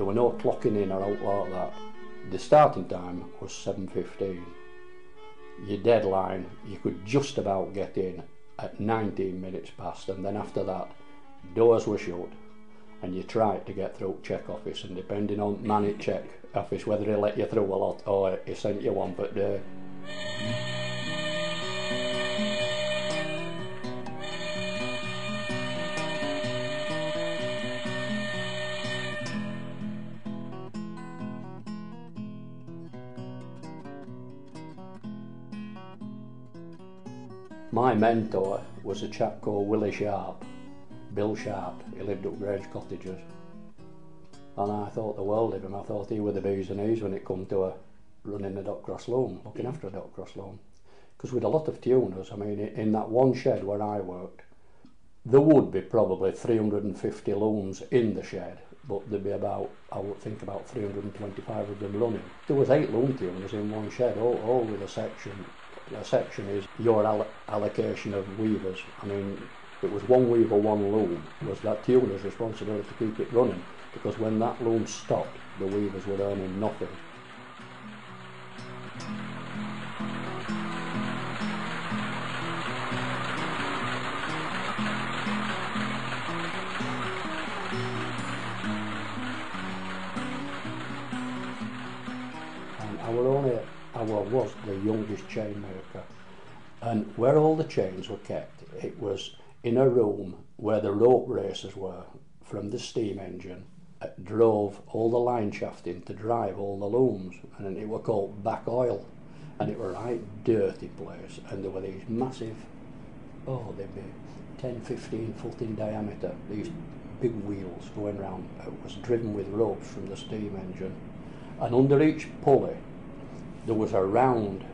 were no clocking in or out like that. The starting time was 7:15. Your deadline, you could just about get in at 19 minutes past, and then after that, doors were shut, and you tried to get through check office, and depending on man at check office, whether he let you through a lot or he sent you one per day. My mentor was a chap called Bill Sharp. He lived up Grange Cottages, and I thought the world of him. I thought he were the bees and E's when it come to running a dot cross loom, looking after a dot cross loom. Because with a lot of tuners, I mean, in that one shed where I worked, there would be probably 350 looms in the shed, but there'd be about, I would think, about 325 of them running. There was 8 loom tuners in one shed, all with a section. A section is your allocation of weavers. I mean, it was one weaver, one loom. It was that tuner's responsibility to keep it running, because when that loom stopped, the weavers were earning nothing. And I was the youngest chain maker, and where all the chains were kept, it was in a room where the rope racers were from the steam engine. It drove all the line shafting to drive all the looms, and it were called back oil, and it were a right dirty place, and there were these massive, they'd be 10-15 foot in diameter, these big wheels going round. It was driven with ropes from the steam engine, and under each pulley there was a round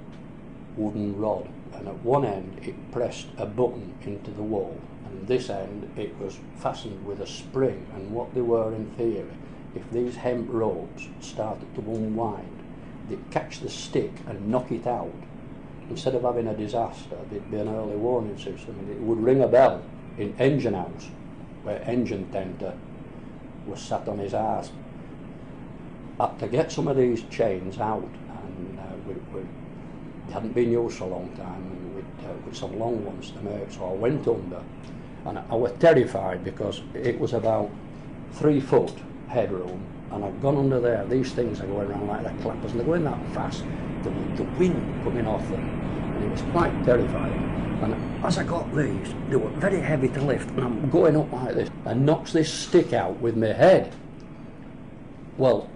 wooden rod, and at one end it pressed a button into the wall, and this end it was fastened with a spring. And what they were in theory, if these hemp ropes started to unwind, they'd catch the stick and knock it out. Instead of having a disaster, there'd be an early warning system, and it would ring a bell in engine house, where engine tender was sat on his arse. Had to get some of these chains out, and they hadn't been used for a long time, and with some long ones to make, so I went under, and I was terrified because it was about 3 foot headroom, and I'd gone under there. These things are going around like they're clappers, and they're going that fast, the wind coming off them, and it was quite terrifying. And as I got these, they were very heavy to lift, and I'm going up like this, and knocks this stick out with my head. Well,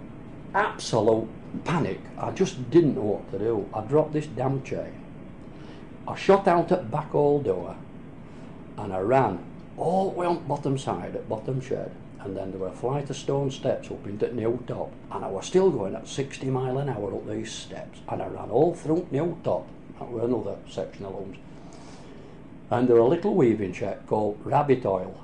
absolute panic. I just didn't know what to do. I dropped this damn chain. I shot out at back hall door, and I ran all the way on bottom side at bottom shed, and then there were a flight of stone steps up into the new top, and I was still going at 60 mile an hour up these steps, and I ran all through new top. That were another section of looms, and there were a little weaving shed called Rabbit Oil.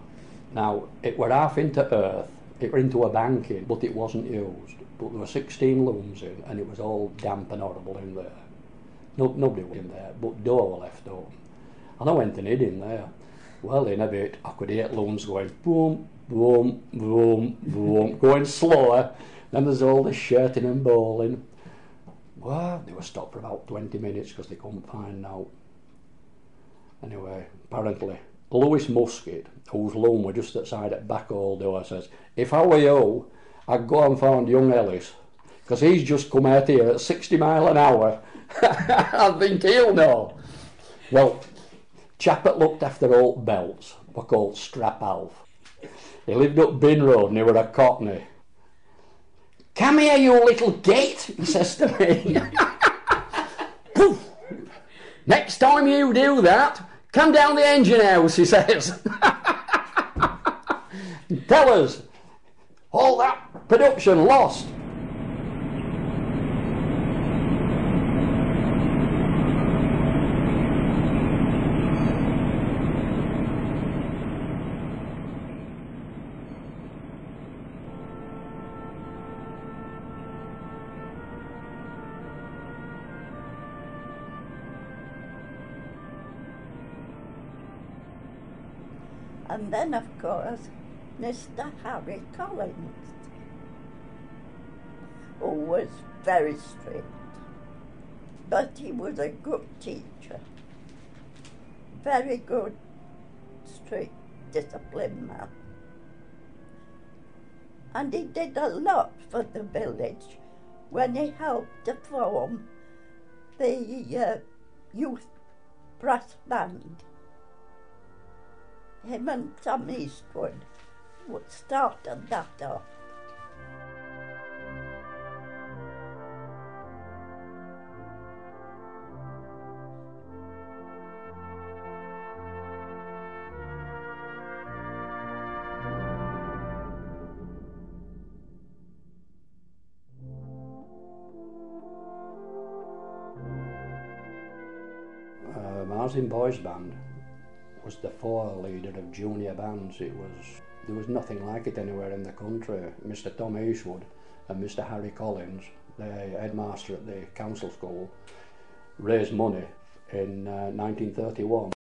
Now it were half into earth, it were into a banking, but it wasn't used. But there were 16 looms in, and it was all damp and horrible in there. Nobody was in there, but door were left open. And I went and hid in there. Well, in a bit, I could hear looms going boom, boom, boom, boom, going slower. Then there's all this shouting and bawling. Well, they were stopped for about 20 minutes because they couldn't find out. Anyway, apparently, Lewis Musket, whose loom were just outside at back hall door, says, if I were you, I'd go and find young Ellis, because he's just come out here at 60 mile an hour. I think he'll know. Well, chap that looked after old belts were called Strap Alf. He lived up Bin Road, and he were a cockney. Come here, you little git, he says to me. Poof! Next time you do that, come down the engine house, he says. Tell us, all that production lost. And then, of course, Mr. Harry Collins. who was very strict, but he was a good teacher. Very good, strict, disciplined man. And he did a lot for the village when he helped to form the youth brass band. Him and Tom Eastwood started that off. Marsden Boys Band was the former leader of junior bands. There was nothing like it anywhere in the country. Mr. Tom Eastwood and Mr. Harry Collins, the headmaster at the council school, raised money in 1931